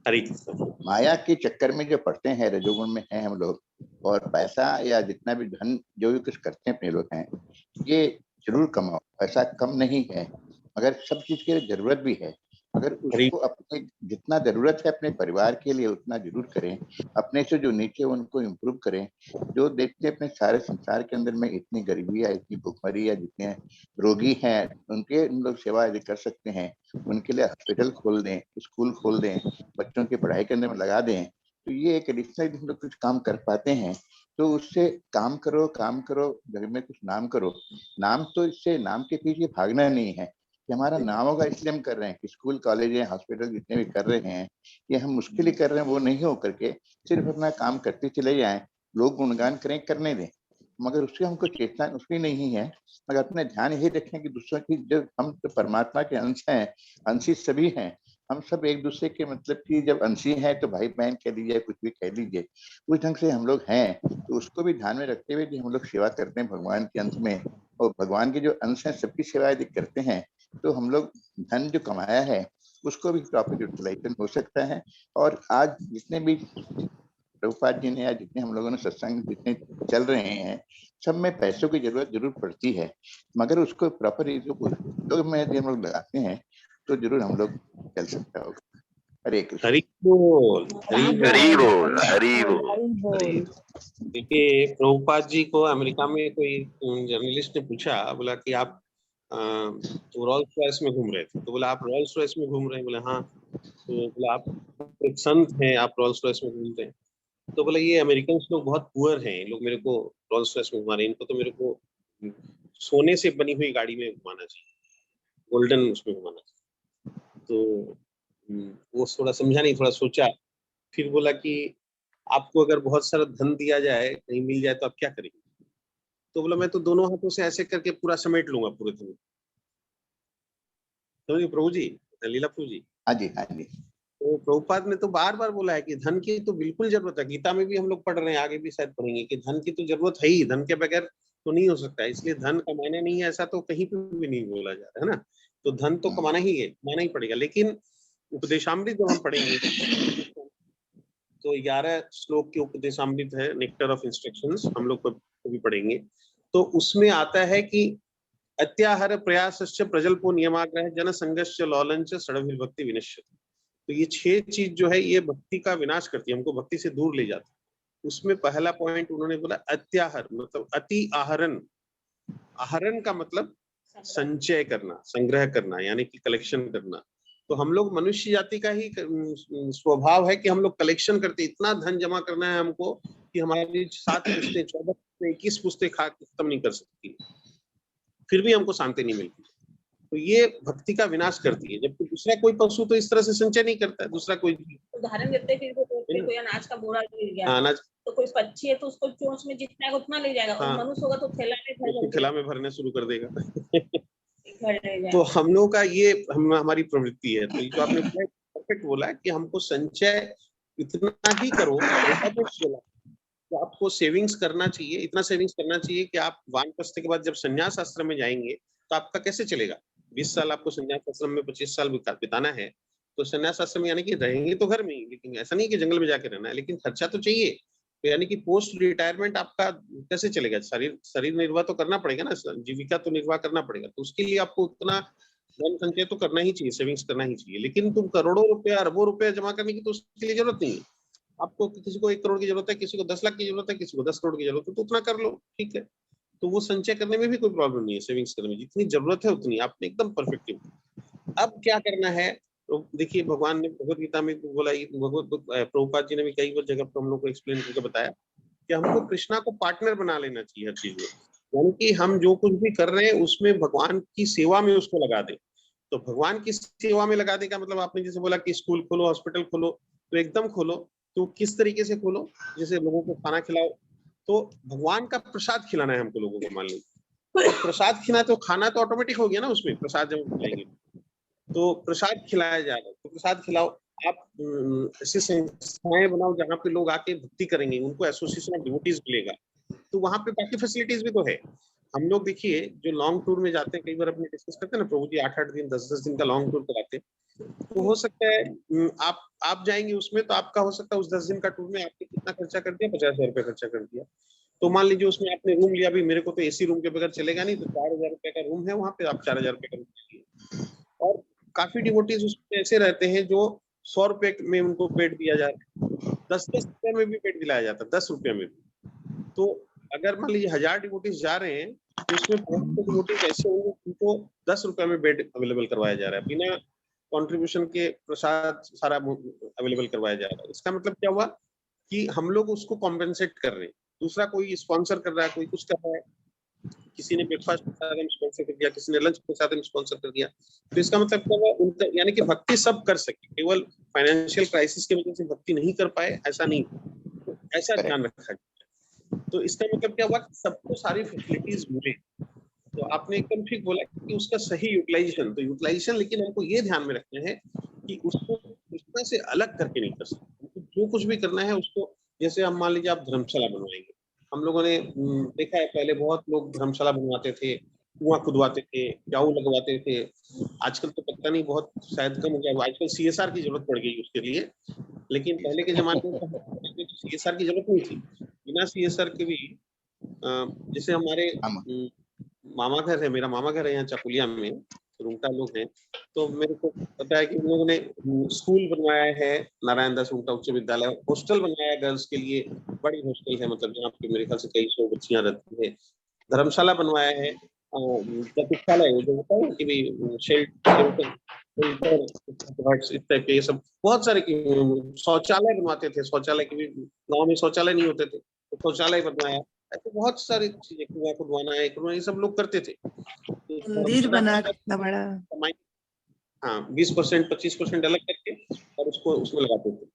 हरे कृष्णा। माया के चक्कर में जो पड़ते हैं, रजोगुण में हैं हम लोग, और पैसा या जितना भी धन जो भी कुछ करते हैं अपने लोग हैं, ये जरूर कमाओ, पैसा कम नहीं है, मगर सब चीज की जरूरत भी है। अगर उसको अपने जितना जरूरत है अपने परिवार के लिए उतना जरूर करें, अपने से जो नीचे उनको इम्प्रूव करें। जो देखते हैं अपने सारे संसार के अंदर में इतनी गरीबी है, इतनी भूखमरी है, जितने रोगी हैं उनके हम लोग सेवा यदि कर सकते हैं, उनके लिए हॉस्पिटल खोल दें, स्कूल खोल दें, बच्चों की पढ़ाई के अंदर में लगा दें, तो ये एक एडिशनल हम लोग कुछ काम कर पाते हैं। तो उससे काम करो, घर में कुछ नाम करो। नाम तो इससे नाम के पीछे भागना नहीं है, कि हमारा नाम होगा इसलिए हम कर रहे हैं कि स्कूल कॉलेज हॉस्पिटल जितने भी कर रहे हैं ये हम उसके लिए कर रहे हैं, वो नहीं हो करके सिर्फ अपना काम करते चले जाएं, लोग गुणगान करें, करने दें, मगर उसकी हमको चेतना उसकी नहीं है। मगर अपने ध्यान यही रखें कि दूसरों की, जब हम तो परमात्मा के अंश हैं, अंशी सभी हैं, हम सब एक दूसरे के मतलब कि जब अंशी हैं तो भाई बहन कह लीजिए, कुछ भी कह लीजिए, उस ढंग से हम लोग हैं। तो उसको भी ध्यान में रखते हुए कि हम लोग सेवा करते हैं भगवान के अंश में, और भगवान के जो अंश हैं सबकी सेवा यदि करते हैं तो हम लोग धन जो कमाया है उसको भी प्रॉपर यूटिलाइजेशन हो सकता है। और आज जितने भी प्रभुपाद जी ने या जितने हम लोगों ने सत्संग जितने चल रहे हैं, सब में पैसों की जरूरत जरूर पड़ती है, मगर उसको प्रॉपर लोग में यदि हम लोग लगाते हैं तो जरूर हम लोग चल सकता होगा। हरे कृष्ण। हरि बोल, हरि हरी बोल। बोल, हरी बोल। हरि बोल। देखिए प्रभुपाद जी को अमेरिका में कोई जर्नलिस्ट ने पूछा, बोला कि आप तो रोल्स रॉयस में घूम रहे थे, तो बोला आप रोल्स रॉयस में घूम रहे हैं? बोला हाँ। तो बोला आप एक संत हैं, आप रोल्स रॉयस में घूमते हैं? तो बोला ये अमेरिकन लोग बहुत पुअर हैं, लोग मेरे को रोल्स रॉयस में घुमा रहे हैं, इनको तो मेरे को सोने से बनी हुई गाड़ी में घुमाना चाहिए, गोल्डन उसमें घुमाना चाहिए। तो वो थोड़ा समझा नहीं, थोड़ा सोचा, फिर बोला कि आपको अगर बहुत सारा धन दिया जाए, कहीं मिल जाए, तो आप क्या करेंगे? तो बोला मैं तो दोनों हाथों से ऐसे करके पूरा समेट लूंगा पूरे धन। समझिए प्रभु जी, लीला प्रभु जी। हाँ जी, हाँ जी। तो प्रभुपाद ने तो बार बार बोला है कि धन की तो बिल्कुल जरूरत है। गीता में भी हम लोग पढ़ रहे हैं, आगे भी शायद पढ़ेंगे कि धन की तो जरूरत है ही, धन के बगैर तो नहीं हो सकता है। इसलिए धन कमाना नहीं है, ऐसा तो कहीं पे भी नहीं बोला जा रहा है ना। तो धन तो कमाना ही है, कमाना ही पड़ेगा। लेकिन उपदेशामृत जब हम पढ़ेंगे तो 11 श्लोक के उपदेशामृत है, नेक्टर ऑफ इंस्ट्रक्शंस, हम लोग कभी पढ़ेंगे तो उसमें आता है कि अत्याहार प्रयासश्च प्रजल्पो नियमाग्रह जन संघर्ष लौलंच षडभिर्भक्ति विनश्यति। तो ये 6 चीज जो है ये भक्ति का विनाश करती है, हमको भक्ति से दूर ले जाती है। उसमें पहला पॉइंट उन्होंने बोला अत्याहार, मतलब अति आहरण। आहरण का मतलब संचय करना, संग्रह करना, यानी कि कलेक्शन करना। तो हम लोग मनुष्य जाति का ही स्वभाव है कि हम लोग कलेक्शन करते, इतना धन जमा करना है हमको कि हमारी 7 पुश्तें, 14 पुश्तें, 21 पुश्तें खत्म नहीं कर सकती, फिर भी हमको शांति नहीं मिलती। तो ये भक्ति का विनाश करती है। जबकि दूसरा कोई पशु तो इस तरह से संचय नहीं करता है, दूसरा कोई उदाहरण देते हैं कि कोई अनाज का बोरा गिर गया, अनाज, तो कोई पक्षी है तो उसको चोंच में जितना है उतना ले जाएगा, और मनुष्य होगा तो थैला में भरने शुरू कर देगा। घर ले जाएगा। तो हम लोग का ये हमारी प्रवृत्ति है। तो ये जो आपने परफेक्ट बोला कि हमको संचय इतना ही करो, तो आपको सेविंग्स करना चाहिए, इतना सेविंग्स करना चाहिए कि आप वानप्रस्थ के बाद जब संन्यास आश्रम में जाएंगे तो आपका कैसे चलेगा। 20 साल आपको संन्यास आश्रम में, 25 साल बिताना है, तो संन्यास आश्रम यानी कि रहेंगे तो घर में ही, लेकिन ऐसा नहीं कि जंगल में जाके रहना है, लेकिन खर्चा तो चाहिए। तो यानी कि पोस्ट रिटायरमेंट आपका कैसे चलेगा? शरीर निर्वाह तो करना पड़ेगा ना, जीविका तो निर्वाह करना पड़ेगा। तो उसके लिए आपको उतना धन संचय तो करना ही चाहिए, सेविंग्स करना ही चाहिए। लेकिन तुम करोड़ों रुपया, अरबों रुपया जमा करने की तो उसके लिए जरूरत नहीं है। आपको किसी को 1 करोड़ की जरूरत है, किसी को 10 लाख की जरूरत है, किसी को 10 करोड़ की जरूरत है, तो उतना कर लो, ठीक है। तो वो संचय करने में भी कोई प्रॉब्लम नहीं है, सेविंग्स करने में जितनी जरूरत है उतनी आपने एकदम परफेक्ट। अब क्या करना है, तो देखिए भगवान ने भगवत गीता में बोला, प्रभुपाद जी ने भी कई जगह पर हम लोग को एक्सप्लेन करके बताया कि हमको कृष्णा को पार्टनर बना लेना चाहिए हर चीज में। यानी कि हम जो कुछ भी कर रहे हैं उसमें भगवान की सेवा में उसको लगा दें। तो भगवान की सेवा में लगा देगा मतलब आपने जैसे बोला कि स्कूल खोलो, हॉस्पिटल खोलो, तो एकदम खोलो। तो किस तरीके से खोलो? जैसे लोगों को खाना खिलाओ, तो भगवान का प्रसाद खिलाना है हमको लोगों को, मान लीजिए तो प्रसाद खिलाना, तो खाना तो ऑटोमेटिक हो गया ना उसमें, प्रसाद जब खिलाएंगे तो प्रसाद खिलाया जा रहा है, तो प्रसाद खिलाओ। आप ऐसी संस्थाएं बनाओ जहाँ पे लोग आके भक्ति करेंगे, उनको एसोसिएशन ऑफ डिवोटीज मिलेगा, तो वहाँ पे बाकी फैसिलिटीज भी तो है। हम लोग देखिए जो लॉन्ग टूर में जाते हैं, कई बार अपने डिस्कस करते हैं ना, प्रभु जी 8-8 दिन 10-10 दिन का लॉन्ग टूर कराते हैं। तो हो सकता है आप जाएंगे उसमें, तो आपका हो सकता है उस 10 दिन का टूर में आपने कितना खर्चा कर दिया, 50,000 रुपये खर्चा कर दिया। तो मान लीजिए उसमें आपने रूम लिया, भी मेरे को तो एसी रूम के बगैर चलेगा नहीं, तो 4,000 रुपये का रूम है, वहाँ पे आप 4,000 रुपये का रूम लीजिए। और काफी डिवोटीज उसमें ऐसे रहते हैं जो 100 रुपए में उनको पेट दिया जा रहा है, 10-10 रुपए में भी पेट दिलाया जाता है, 10 रुपए में भी। तो अगर मान लीजिए 1000 डिवोटीज जा रहे हैं, तो उसमें 500 डिवोटीज ऐसे होंगे उनको 10 रुपए में बेड अवेलेबल करवाया जा रहा है, बिना कंट्रीब्यूशन के प्रसाद सारा अवेलेबल करवाया जा रहा है। इसका मतलब क्या हुआ कि हम लोग उसको कॉम्पेंसेट कर रहे हैं, दूसरा कोई स्पॉन्सर कर रहा है, कोई कुछ कर रहा है, किसी ने ब्रेकफास्ट के साथ में स्पॉन्सर कर दिया, किसी ने लंच के साथ में स्पॉन्सर कर दिया। तो इसका मतलब क्या हुआ, उनका यानी कि भक्ति सब कर सके, केवल फाइनेंशियल क्राइसिस की वजह से भक्ति नहीं कर पाए ऐसा नहीं, तो ऐसा ध्यान रखा जाए। तो इसका मतलब क्या हुआ कि सबको सारी फैसिलिटीज मिले। तो आपने एकदम ठीक बोला कि उसका सही यूटिलाइजेशन, तो यूटिलाइजेशन लेकिन हमको ये ध्यान में रखना है कि उसको कृष्णा से अलग करके नहीं कर सकते। जो कुछ भी करना है उसको, जैसे हम मान लीजिए आप धर्मशाला बनवाएंगे, हम लोगों ने देखा है पहले बहुत लोग धर्मशाला बनवाते थे, कुआं खुदवाते थे, प्याऊ लगवाते थे। आजकल तो पता नहीं, बहुत शायद कम हो गया, आजकल सीएसआर की जरूरत पड़ गई उसके लिए। लेकिन पहले के जमाने में सीएसआर की जरूरत नहीं थी। बिना सीएसआर के भी जैसे हमारे मामा घर है, मेरा मामा घर है यहाँ चाकुलिया में, रुंगटा लोग हैं, तो मेरे को पता है कि उन लोगों ने स्कूल बनवाया है, नारायण दास रुंगटा उच्च विद्यालय, हॉस्टल बनवाया है गर्ल्स के लिए, बड़ी हॉस्टल है, मतलब जहाँ पे मेरे ख्याल से कई 100 बच्चियां रहती है। धर्मशाला बनवाया है, प्रतीक्षालय जो होता है कि भी शेल्टर इस टाइप के, ये सब बहुत सारे शौचालय बनवाते थे, शौचालय के भी गाँव में शौचालय नहीं होते थे, तो शौचालय बनवाया, ऐसे बहुत सारी चीजें, कुआं खुदवाना है, ये सब लोग करते थे। मंदिर बना कितना बड़ा। हाँ, 20% 25% अलग करके और उसको उसमें लगाते थे,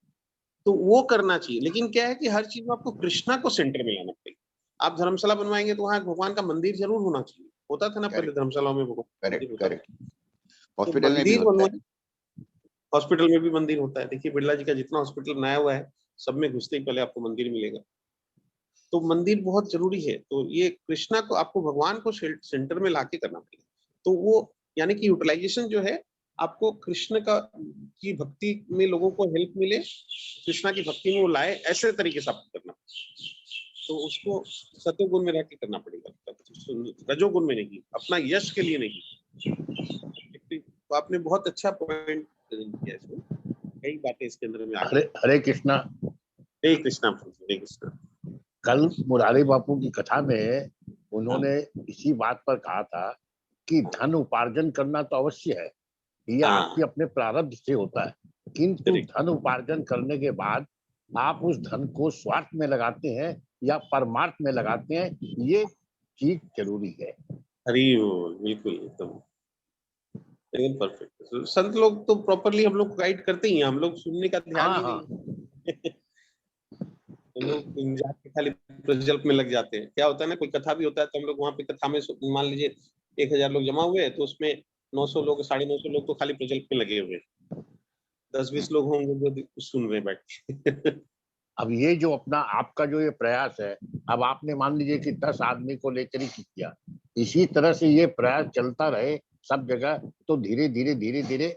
तो वो करना चाहिए। लेकिन क्या है कि हर चीज में आपको कृष्णा को सेंटर में लाना पड़ेगा। आप धर्मशाला बनवाएंगे तो वहाँ भगवान का मंदिर जरूर होना चाहिए, होता था ना पहले धर्मशालाओं में भगवान मंदिर होता था। हॉस्पिटल में भी होता है, हॉस्पिटल में भी मंदिर होता है। देखिए बिरला जी का जितना हॉस्पिटल बनाया हुआ है, सब में घुसते ही पहले आपको मंदिर मिलेगा, तो मंदिर बहुत जरूरी है। तो ये कृष्णा को, आपको भगवान को सेंटर में लाके करना पड़ेगा। तो वो यानी कि यूटिलाइजेशन जो है, आपको कृष्ण का की भक्ति में लोगों को हेल्प मिले, कृष्णा की भक्ति में वो लाए, ऐसे तरीके से आपको करना। तो उसको सत्वगुण में रह के करना पड़ेगा, रजोगुण में नहीं, अपना यश के लिए नहीं। तो आपने बहुत अच्छा पॉइंट किया इसमें, कई बातें इसके अंदर में आ गई। हरे कृष्णा। हरे कृष्णा, हरे कृष्णा। कल मुरारी बापू की कथा में उन्होंने इसी बात पर कहा था कि धन उपार्जन करना तो अवश्य है, ये आपके अपने प्रारब्ध से होता है, किंतु धन उपार्जन करने के बाद आप उस धन को स्वार्थ में लगाते हैं या परमार्थ में लगाते हैं, ये चीज जरूरी है। हरि बोल, बिल्कुल एकदम परफेक्ट। संत लोग तो प्रॉपरली हम लोग गाइड करते ही हैं, हम लोग सुनने का ध्यान ही नहीं। हम लोग जाके खाली प्रजल्प में लग जाते हैं। क्या होता है ना, कोई कथा भी होता है तो हम लोग वहां पे कथा में मान लीजिए 1000 लोग जमा हुए हैं, तो उसमें 900 लोग 950 लोग तो खाली प्रजल्प में लगे हुए, 10-20 लोग होंगे जो सुन रहे बैठ के। अब ये जो अपना आपका जो ये प्रयास है, अब आपने मान लीजिए कि 10 आदमी को लेकर ही किया, इसी तरह से ये प्रयास चलता रहे सब जगह, तो धीरे धीरे धीरे धीरे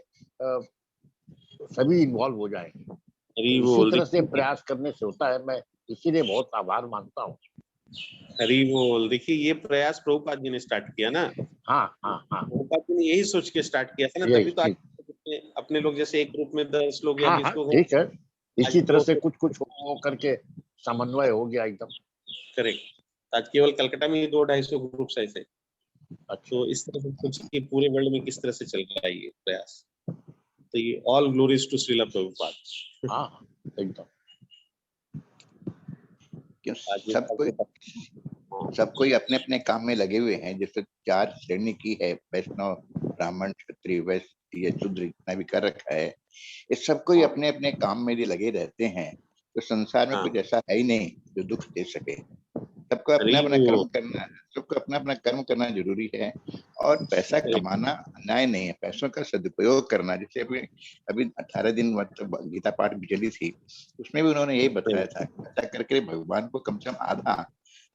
सभी इन्वॉल्व हो जाएंगे। इसी तरह से प्रयास करने से होता है। मैं इसीलिए बहुत आभार मानता हूँ। हरि बोल। देखिए ये प्रयास प्रभुपाद जी ने स्टार्ट किया ना। हाँ हाँ हाँ, प्रभुपाद जी ने यही सोच के स्टार्ट किया था ना, तभी तो आज अपने लोग जैसे एक ग्रुप में 10 लोग या 20 लोग, ठीक है, इसी तरह से कुछ कुछ हो करके समन्वय हो गया एकदम। करेक्ट। आज केवल कलकत्ता में ही 200-250 ग्रुप्स ऐसे। तो इस तरह से सोचिए पूरे वर्ल्ड में किस तरह से चल रहा है ये प्रयास। तो ये all glories to Srila Prabhupada. हाँ एकदम। सब कोई अपने अपने काम में लगे हुए हैं। जैसे 4 श्रेणी की है, वैष्णव, ब्राह्मण, क्षत्रिय, वैश्य, ये शूद्र, इतना भी कर रखा है। इस सब कोई अपने अपने काम में लगे रहते हैं। तो संसार में कुछ ऐसा है ही नहीं जो दुख दे सके। सबको अपना अपना कर्म करना, सबको अपना अपना कर्म करना जरूरी है। और पैसा कमाना अन्याय नहीं है, पैसों का सदुपयोग करना। जैसे अभी 18 दिन मतलब गीता पाठ भी चली थी, उसमें भी उन्होंने यही बताया था, ऐसा करके भगवान को कम से कम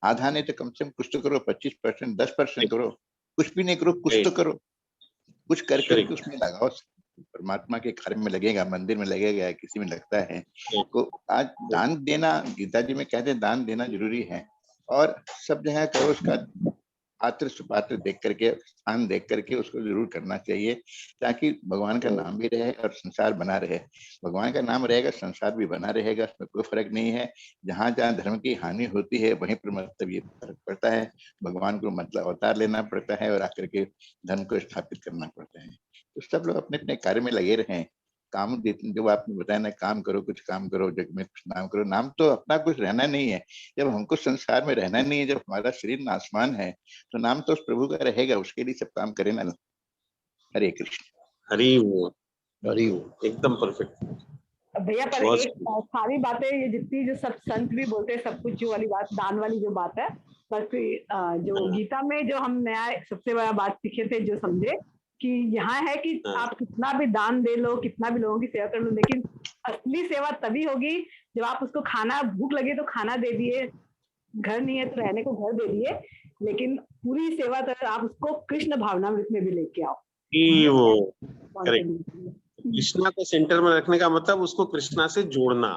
आधा नहीं तो कम से कम कुछ तो करो, 25%, 10% करो, कुछ भी नहीं करो, कुछ तो करो, कुछ करके उसमें लगाओ। परमात्मा के कार्य में लगेगा, मंदिर में लगेगा, किसी में लगता है। तो आज दान देना, गीता जी में कहते हैं दान देना जरूरी है। और सब जगह करो, उसका पात्र सुपात्र देख करके, स्थान देख करके उसको जरूर करना चाहिए, ताकि भगवान का नाम भी रहे और संसार बना रहे। भगवान का नाम रहेगा, संसार भी बना रहेगा, उसमें कोई फर्क नहीं है। जहां जहां धर्म की हानि होती है वहीं पर मतलब ये फर्क पड़ता है। भगवान को मतलब अवतार लेना पड़ता है और आकर के धर्म को स्थापित करना पड़ता है। तो सब लोग अपने अपने कार्य में लगे रहें काम देते, जब आपने बताया ना काम करो कुछ काम करो, जग में कुछ नाम करो, नाम तो अपना कुछ रहना नहीं है। जब हमको संसार में रहना नहीं है, जब हमारा शरीर आसमान है, तो नाम तो उस प्रभु का रहेगा, उसके लिए सब काम करें ना। हरे कृष्ण। हरी वो हरि वो एकदम परफेक्ट। भैया पर बहुत एक सारी बातें ये जितनी जो सब संत भी बोलते हैं, सब कुछ जो वाली बात, दान वाली जो बात है, पर फिर जो गीता में जो हम नया सबसे बड़ा बात सीखे थे, जो समझे कि यहाँ है कि आप कितना भी दान दे लो, कितना भी लोगों की सेवा कर लो, लेकिन असली सेवा तभी होगी जब आप उसको खाना, भूख लगे तो खाना दे दिए, घर नहीं है तो रहने को घर दे दिए, लेकिन पूरी सेवा तो आप उसको कृष्ण भावनामृत में भी लेके आओ। वो करेक्ट। कृष्णा को सेंटर में रखने का मतलब उसको कृष्णा से जोड़ना।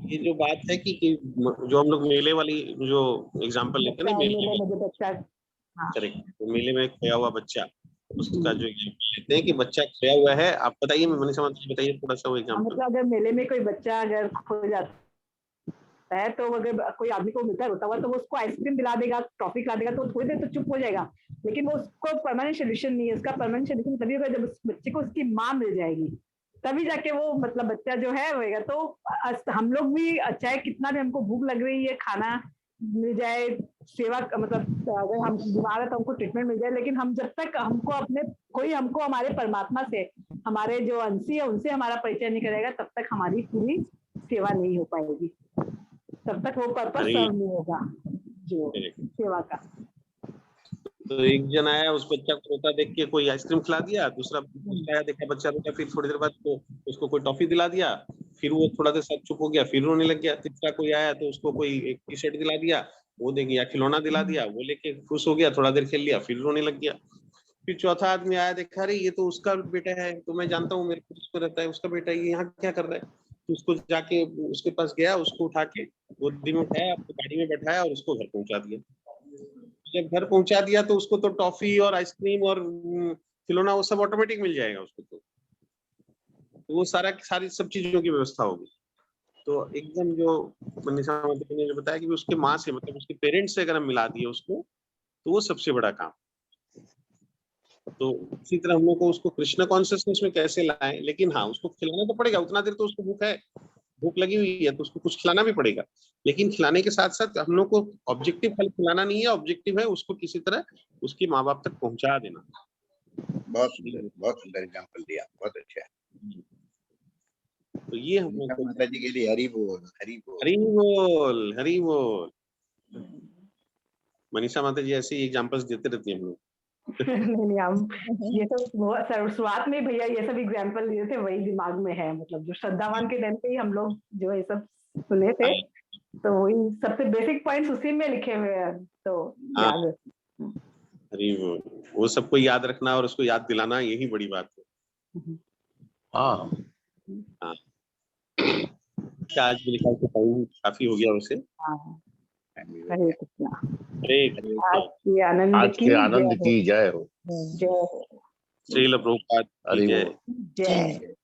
ये जो बात है कि जो हम लोग मेले वाली जो एग्जांपल लेते हैं ना, करेक्ट, मेले में खोया हुआ बच्चा, उसका जो एग्जांपल लेते हैं कि बच्चा खोया हुआ है। आप बताइए, मैंने समझ, बताइए थोड़ा सा वो एग्जांपल। मतलब अगर मेले में कोई बच्चा अगर खो जाता है, तो अगर कोई आदमी को मिलता है रोता हुआ, तो वो उसको आइसक्रीम दिला देगा, टॉफी खिला देगा, तो थोड़ी देर तो चुप हो जाएगा, लेकिन वो उसको परमानेंट सोल्यूशन नहीं है। उसका परमानेंट सोल्यूशन तभी होगा जब उस बच्चे को उसकी माँ मिल जाएगी, तभी जाके वो मतलब बच्चा जो है होएगा। तो हम लोग भी चाहे कितना भी हमको भूख लग रही है, खाना मिल जाए, सेवा मतलब अगर हम बीमार है तो हमको ट्रीटमेंट मिल जाए, लेकिन हम जब तक हमको अपने कोई हमको हमारे परमात्मा से, हमारे जो अंशी है उनसे हमारा परिचय नहीं करेगा, तब तक हमारी पूरी सेवा नहीं हो पाएगी, तब तक वो पर्पस सर्व नहीं होगा जो सेवा का। तो एक जन आया, उस बच्चा को रोता देख के कोई आइसक्रीम खिला दिया, दूसरा आया, देखा बच्चा रोता, फिर थोड़ी देर बाद तो उसको कोई टॉफी दिला दिया, फिर वो थोड़ा देर साथ चुप हो गया, फिर रोने लग गया। तीसरा कोई आया तो उसको कोई एक टी शर्ट दिला दिया, वो दे गया, खिलौना दिला दिया, वो लेके खुश हो गया, थोड़ा देर खेल लिया, फिर रोने लग गया। फिर चौथा आदमी आया, देखा अरे ये तो उसका बेटा है, तो मैं जानता हूँ, मेरे पास रहता है, उसका बेटा, ये यहाँ क्या कर रहा है। तो उसको जाके उसके पास गया, उसको उठा के गोदी में उठाया, गाड़ी में बैठाया और उसको घर पहुंचा दिया। जब घर पहुंचा दिया तो उसको तो टॉफी और आइसक्रीम और खिलौना वो सब ऑटोमेटिक मिल जाएगा उसको, तो वो सारी सब चीजों की व्यवस्था होगी। तो एकदम जो मनीषा माता ने जो बताया कि उसके माँ से, मतलब उसके पेरेंट्स से अगर हम मिला दिए उसको, तो वो सबसे बड़ा काम। तो इसी तरह हम लोग को उसको कृष्ण कॉन्शियसनेस में कैसे लाएं, लेकिन हाँ उसको खिलाना तो पड़ेगा, उतना देर तो उसको भूख लगी हुई है, तो उसको कुछ खिलाना भी पड़ेगा, लेकिन खिलाने के साथ साथ हम लोग को ऑब्जेक्टिव खाली खिलाना नहीं है, ऑब्जेक्टिव है उसको किसी तरह उसके माँ बाप तक पहुंचा देना। बहुत सुंदर एग्जांपल दिया, बहुत अच्छा है। तो ये हम लोग माता जी के लिए हरि बोल, हरि बोल, हरि बोल, हरि बोल। मनीषा माता जी ऐसे ही एग्जांपल्स देते रहती हैं हम लोग। नहीं, हम ये सब शुरुआत में भैया ये सब एग्जांपल दिए थे, वही दिमाग में है, मतलब जो श्रद्धावान के टाइम पे ही हम लोग जो ये सब सुने थे, तो वही सबसे बेसिक पॉइंट्स उसी में लिखे हुए हैं, तो याद है। अरे वो सबको याद रखना और उसको याद दिलाना, यही बड़ी बात है। हाँ, आज भी लिखा है, काफी हो गया वैसे। हरे कृष्णा। आज के आनंद की जय हो। जय हो। श्रील प्रभुपाद की जय। जय।